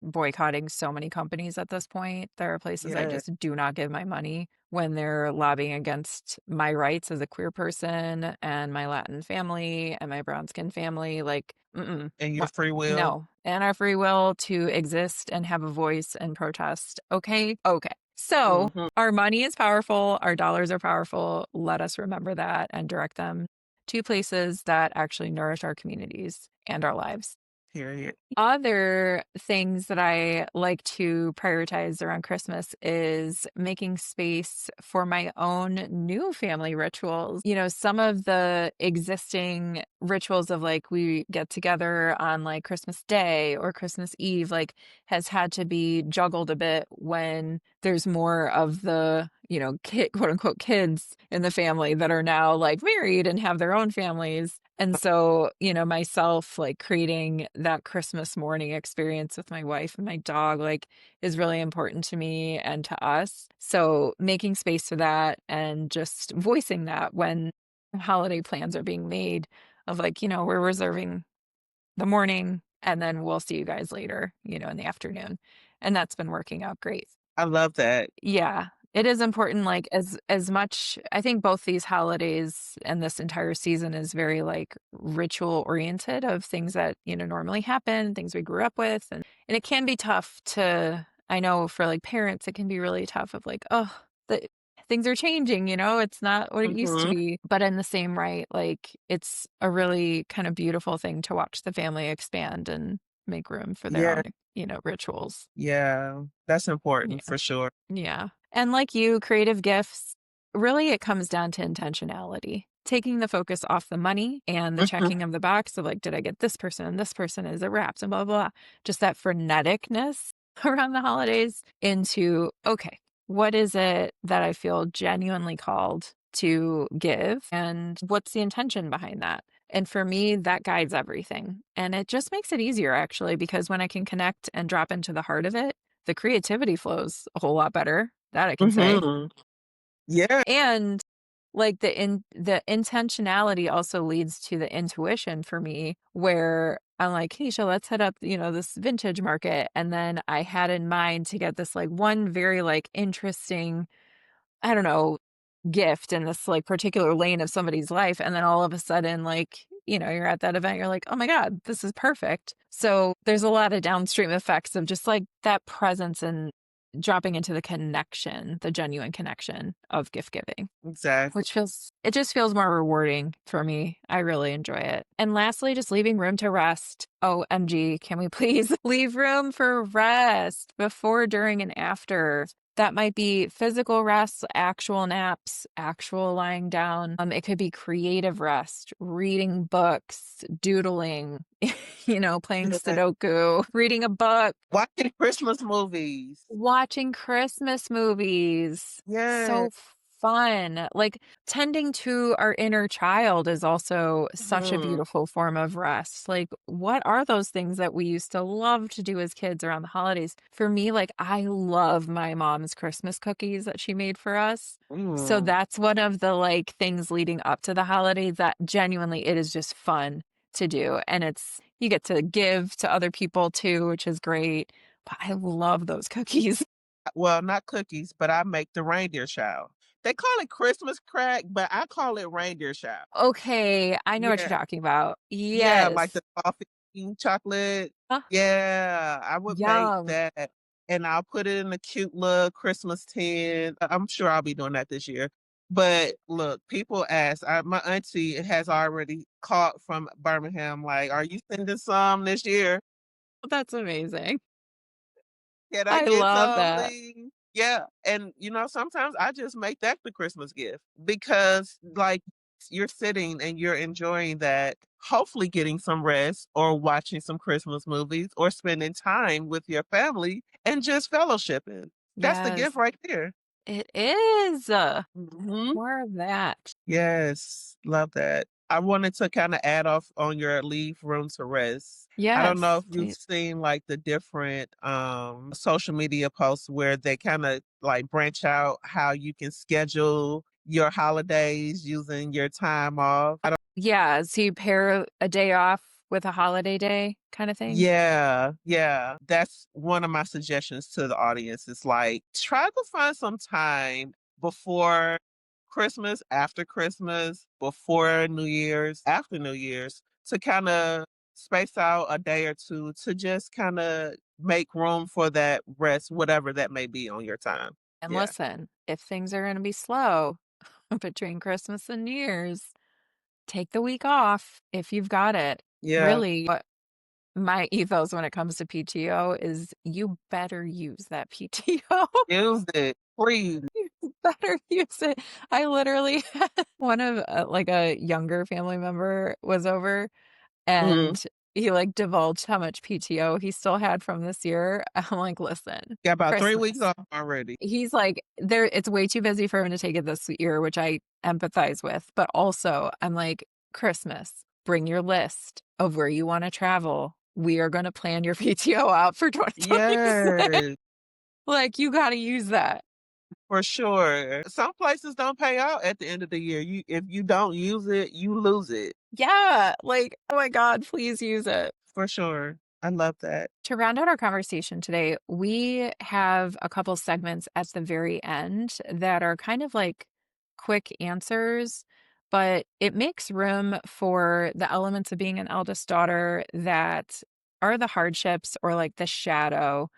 boycotting so many companies at this point. There are places I Yeah, just do not give my money when they're lobbying against my rights as a queer person and my Latin family and my brown skin family. Like, mm-mm. and your free will. No, and our free will to exist and have a voice and protest. Okay. Okay. So Mhm, our money is powerful. Our dollars are powerful. Let us remember that and direct them to places that actually nourish our communities and our lives. period. Other things that I like to prioritize around Christmas is making space for my own new family rituals. Some of the existing rituals of like we get together on like Christmas Day or Christmas Eve, like has had to be juggled a bit when there's more of the, kid, quote unquote kids in the family that are now like married and have their own families. And so, myself like creating that Christmas morning experience with my wife and my dog, like, is really important to me and to us. So, making space for that and just voicing that when holiday plans are being made of like, we're reserving the morning and then we'll see you guys later, in the afternoon. And that's been working out great. I love that. Yeah, it is important, like, as much I think both these holidays and this entire season is very, like, ritual oriented of things that, normally happen, things we grew up with, and it can be tough to I know for, like, parents, it can be really tough of, like, "Oh, the things are changing, it's not what it used to Mhm. be." But in the same right, like, it's a really kind of beautiful thing to watch the family expand and make room for their Yeah, own, rituals. yeah, that's important Yeah. for sure. Yeah. And like you, creative gifts, really it comes down to intentionality. Taking the focus off the money and the Mhm. checking of the box of like, did I get this person and this person? Is it wrapped and blah, blah, blah. Just that freneticness around the holidays into, okay, what is it that I feel genuinely called to give? And what's the intention behind that? And for me, that guides everything. And it just makes it easier actually, because when I can connect and drop into the heart of it, the creativity flows a whole lot better, that I can say. Mhm. Yeah, And, like, the intentionality also leads to the intuition for me where I'm like, "Kenecia, let's head up, this vintage market." And then I had in mind to get this, like, one very, like, interesting, I don't know, gift in this, like, particular lane of somebody's life, and then all of a sudden, like, you're at that event, you're like, "Oh my god, this is perfect." So, there's a lot of downstream effects of just, like, that presence and dropping into the connection, the genuine connection of gift giving. exactly. It just feels more rewarding for me. I really enjoy it. And lastly, just leaving room to rest. OMG, can we please leave room for rest before, during, and after? That might be physical rest, actual naps, actual lying down. It could be creative rest, reading books, doodling, playing Yeah. Sudoku, reading a book, Watching Christmas movies. watching Christmas movies. Yeah. So fun. Like, tending to our inner child is also such a Mhm. beautiful form of rest. Like, what are those things that we used to love to do as kids around the holidays? For me, like, I love my mom's Christmas cookies that she made for us. So Mm. that's one of the like things leading up to the holidays that genuinely it is just fun to do. And you get to give to other people too, which is great. But I love those cookies. Well, not cookies, but I make the reindeer child. They call it Christmas crack, but I call it reindeer shot. Okay, I know what Yeah. you're talking about. Yeah, like Yes. the toffee chocolate. Uh, Yeah, I would make Yum. that, and I'll put it in a cute little Christmas tin. I'm sure I'll be doing that this year. But look, people ask, my auntie has already called from Birmingham, like, "Are you sending some this year? That's amazing. Can I I get love some, that. please?" Yeah, and, sometimes I just make that the Christmas gift because, like, you're sitting and you're enjoying that, hopefully getting some rest or watching some Christmas movies or spending time with your family and just fellowshipping. That's the Yes, gift right there. it is. Mhm. More of that. Yes, love that. I wanted to kinda add off on your leave room to rest. I don't know if Yes, you've please. seen, like, the different, social media posts where they kinda, like, branch out how you can schedule your holidays using your time off. I don't. Yeah, so you pair a day off with a holiday day kind of thing? Yeah, yeah. That's one of my suggestions to the audience. It's like, try to find some time before Christmas, after Christmas, before New Year's, after New Year's, to kind of space out a day or two to just kind of make room for that rest, whatever that may be on your time. And Yeah. listen, if things are gonna be slow between Christmas and New Year's, take the week off if you've got it. Yeah. Really, what my ethos when it comes to PTO is you better use that PTO. Use it. Please. You better use it. I literally had one of, like, a younger family member was over, Mhm. and he, like, divulged how much PTO he still had from this year. I'm like, "Listen, Got about 3 weeks Christmas." off already. He's like, "There it's way too busy for him to take it this year," which I empathize with, but also, I'm like, "Christmas, bring your list of where you wanna travel. We are gonna plan your PTO out for 2026." Yes. Like, you gotta use that. For sure. Some places don't pay out at the end of the year. If you don't use it, you lose it. Yeah, like, oh my god, please use it. For sure. I love that. To round out our conversation today, we have a couple segments at the very end that are kind of like quick answers, but it makes room for the elements of being an eldest daughter that are the hardships or like the shadow.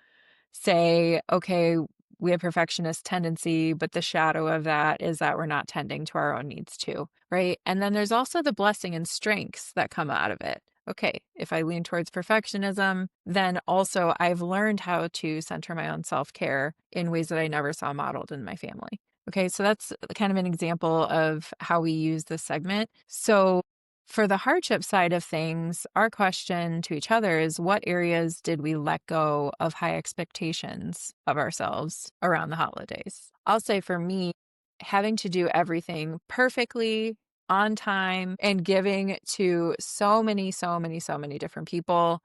Say, okay, we have perfectionist tendency, but the shadow of that is that we're not tending to our own needs too, right? And then there's also the blessing and strengths that come out of it. Okay, if I lean towards perfectionism, then also I've learned how to center my own self care in ways that I never saw modeled in my family. Okay, so that's kind of an example of how we use this segment. So, for the hardship side of things, our question to each other is what areas did we let go of high expectations of ourselves around the holidays? I'll say for me, having to do everything perfectly on time and giving to so many, so many, so many different people,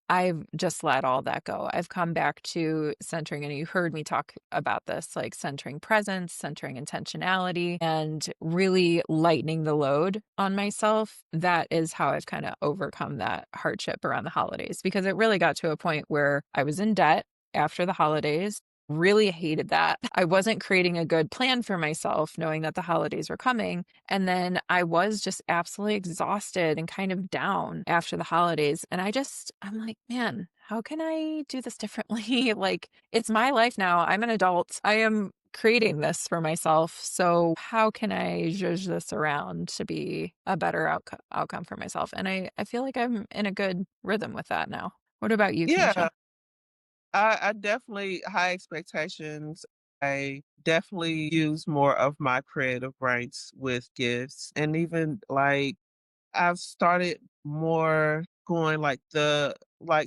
I've just let all that go. I've come back to centering, and you heard me talk about this, like centering presence, centering intentionality, and really lightening the load on myself. That is how I've kind of overcome that hardship around the holidays because it really got to a point where I was in debt after the holidays. Really hated that. I wasn't creating a good plan for myself, knowing that the holidays were coming. And then I was just absolutely exhausted and kind of down after the holidays. And I'm like, man, how can I do this differently? Like, it's my life now. I'm an adult. I am creating this for myself. So, how can I zhuzh this around to be a better outcome for myself? And I feel like I'm in a good rhythm with that now. What about you, Yeah, Kenesha? I definitely high expectations. I definitely use more of my creative rights with gifts and even like I've started more going like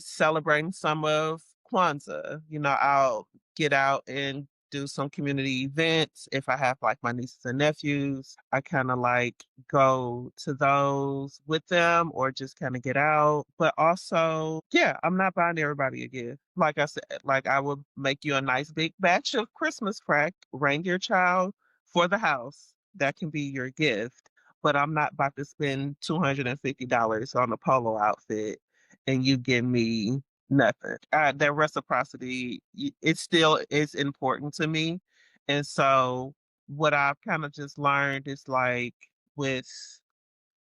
celebrating some of Kwanzaa. I'll get out and do some community events. If I have like my nieces and nephews, I kind of like go to those with them or just kind of get out. But also, yeah, I'm not buying everybody a gift. Like I said, like I will make you a nice big batch of Christmas crack, reindeer child for the house. That can be your gift, but I'm not about to spend $250 on a polo outfit and you give me nothing. That reciprocity, it still is important to me. And so what I've kind of just learned is like with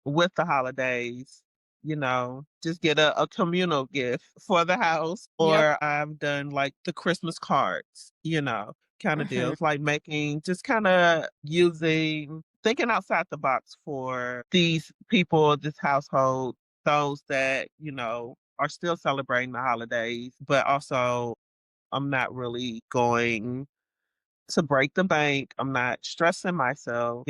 with the holidays, just get a communal gift for the house. Yep. Or I've done like the Christmas cards, kind of Mhm. deals, like making, just kind of using, thinking outside the box for these people, this household, those that, are still celebrating the holidays, but also I'm not really going to break the bank. I'm not stressing myself,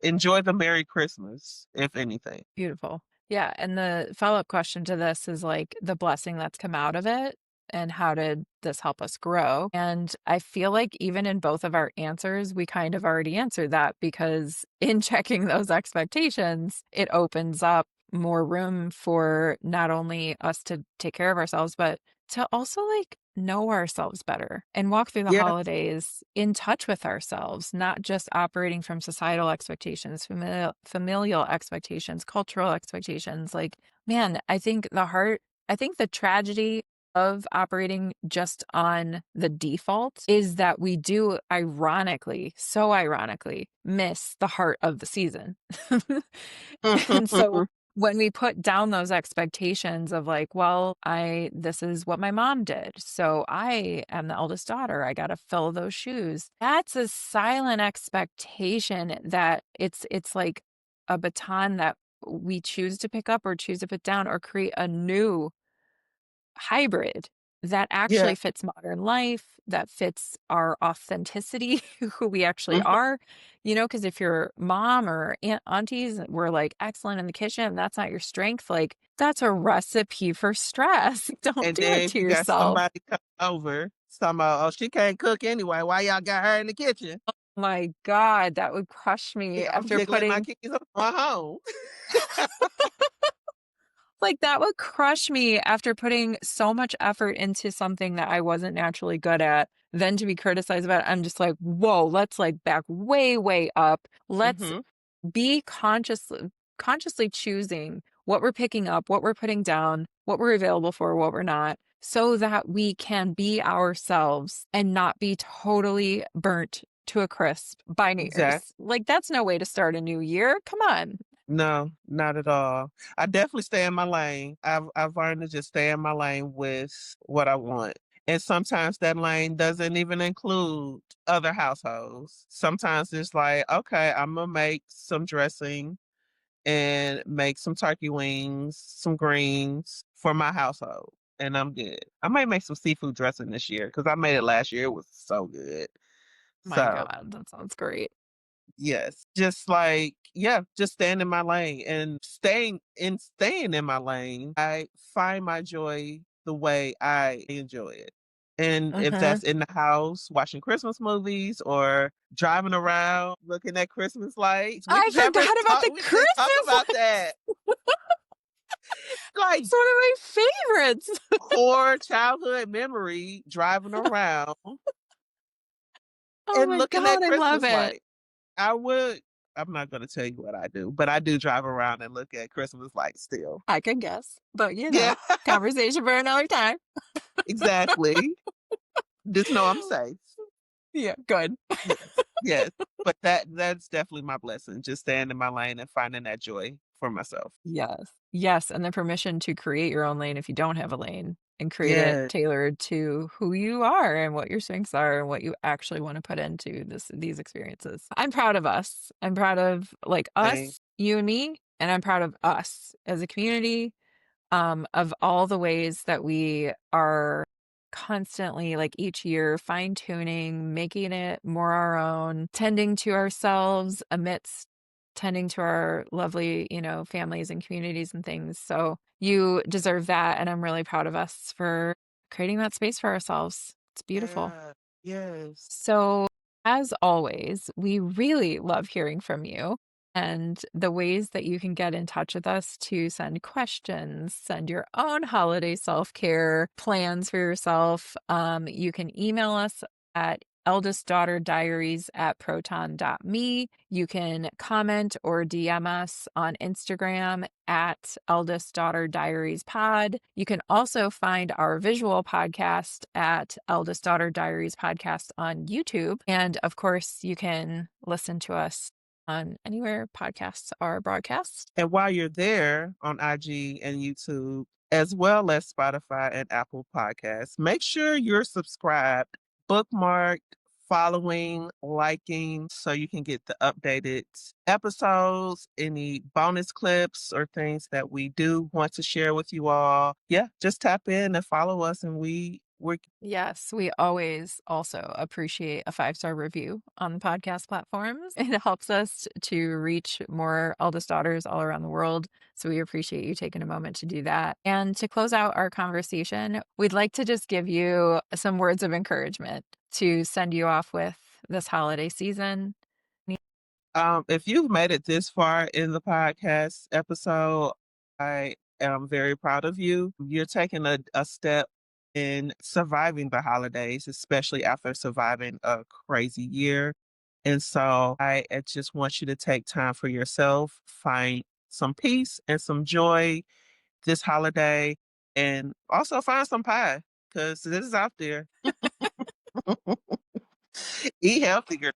enjoy the Merry Christmas, if anything. Beautiful. Yeah, and the follow-up question to this is, like, the blessing that's come out of it, and how did this help us grow? And I feel like even in both of our answers, we kind of already answered that, because in checking those expectations, it opens up more room for not only us to take care of ourselves, but to also, like, know ourselves better and walk through the Yeah, holidays in touch with ourselves, not just operating from societal expectations, familial expectations, cultural expectations. Like, man, I think the tragedy of operating just on the default is that we do ironically, so ironically, miss the heart of the season. And so when we put down those expectations of like, well, this is what my mom did, so I am the eldest daughter, I got to fill those shoes. That's a silent expectation that it's like a baton that we choose to pick up or choose to put down, or create a new hybrid that yeah. actually fits modern life, that fits our authenticity, who we actually Mhm. are. Because if your mom or aunties were like excellent in the kitchen, that's not your strength, like that's a recipe for stress. Don't And do it then to you got yourself. somebody come over, oh, she can't cook anyway. Why y'all got her in the kitchen? My God, that would crush me I'm after just let my putting kids on home. like, that would crush me after putting so much effort into something that I wasn't naturally good at, then to be criticized about it. I'm just like, "Whoa, let's, like, back way, way up. Let's Hmm. be consciously choosing what we're picking up, what we're putting down, what we're available for, what we're not, so that we can be ourselves and not be totally burnt to a crisp by New Exactly. Year's." Like, that's no way to start a new year. Come on. No, not at all. I definitely stay in my lane. I've learned to just stay in my lane with what I want. And sometimes that lane doesn't even include other households. Sometimes it's like, okay, I'm gonna make some dressing and make some turkey wings, some greens for my household, and I'm good. I might make some seafood dressing this year because I made it last year. It was so good. My So God, that sounds great. yes, just like, yeah, just staying in my lane and staying in my lane, I find my joy the way I enjoy it. And if Mhm. that's in the house watching Christmas movies or driving around looking at Christmas lights, I forgot about the we just talk Christmas about lights. that. Like It's one of my favorites. core childhood memory driving around Oh and my looking at God, I love Christmas it. lights. I would I'm not gonna tell you what I do, but I do drive around and look at Christmas lights still. I can guess, but, Yeah, conversation for another time. exactly. Just know I'm safe. Yeah, good. Yes, yes. But that's definitely my blessing, just staying in my lane and finding that joy for myself. Yes. Yes, and the permission to create your own lane if you don't have a lane, and create it Yeah. tailored to who you are and what your strengths are and what you actually wanna put into these experiences. I'm proud of us. I'm proud of, like, Same. us, you and me, and I'm proud of us as a community, of all the ways that we are constantly, like each year, fine tuning, making it more our own, tending to ourselves amidst tending to our lovely, families and communities and things. So you deserve that. And I'm really proud of us for creating that space for ourselves. It's beautiful. Yeah. Yes. So, as always, we really love hearing from you and the ways that you can get in touch with us to send questions, send your own holiday self care plans for yourself. You can email us at Eldest Daughter Diaries at proton.me. You can comment or DM us on Instagram at Eldest Daughter Diaries Pod. You can also find our visual podcast at Eldest Daughter Diaries Podcast on YouTube. And of course, you can listen to us on anywhere podcasts are broadcast. And while you're there on IG and YouTube, as well as Spotify and Apple Podcasts, make sure you're subscribed, bookmarked, following, liking, so you can get the updated episodes, any bonus clips or things that we do want to share with you all. Yeah, just tap in and follow us, and we're Yes, we always also appreciate a 5-star review on the podcast platforms. It helps us to reach more eldest daughters all around the world. So we appreciate you taking a moment to do that. And to close out our conversation, we'd like to just give you some words of encouragement to send you off with this holiday season. If you've made it this far in the podcast episode, I am very proud of you. You're taking a step in surviving the holidays, especially after surviving a crazy year. And so I just want you to take time for yourself, find some peace and some joy this holiday, and also find some pie because this is out there. Eat healthier.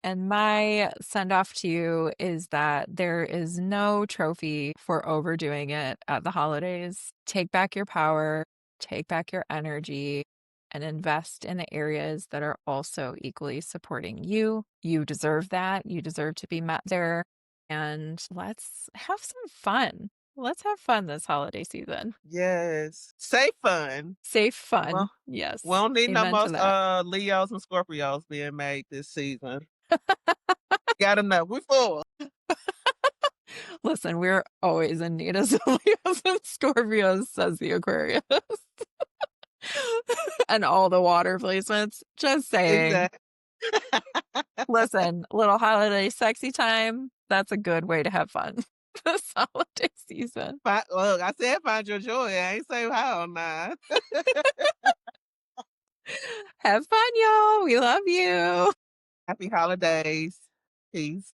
And my send off to you is that there is no trophy for overdoing it at the holidays. Take back your power, take back your energy, and invest in the areas that are also equally supporting you. You deserve that. You deserve to be met there. And let's have some fun. Let's have fun this holiday season. Yes. Say fun. Safe Well, fun. we Yes. don't need no Amen more to that. Leos and Scorpios being made this season. Got enough. We full. Listen, we're always in need of Leos and Scorpios, says the Aquarius. And all the water placements. Just saying. Exactly. Listen, little holiday sexy time. That's a good way to have fun this holiday season. Look, I said find your joy. I ain't say how now. Have fun, y'all. We love you. Happy holidays. Peace.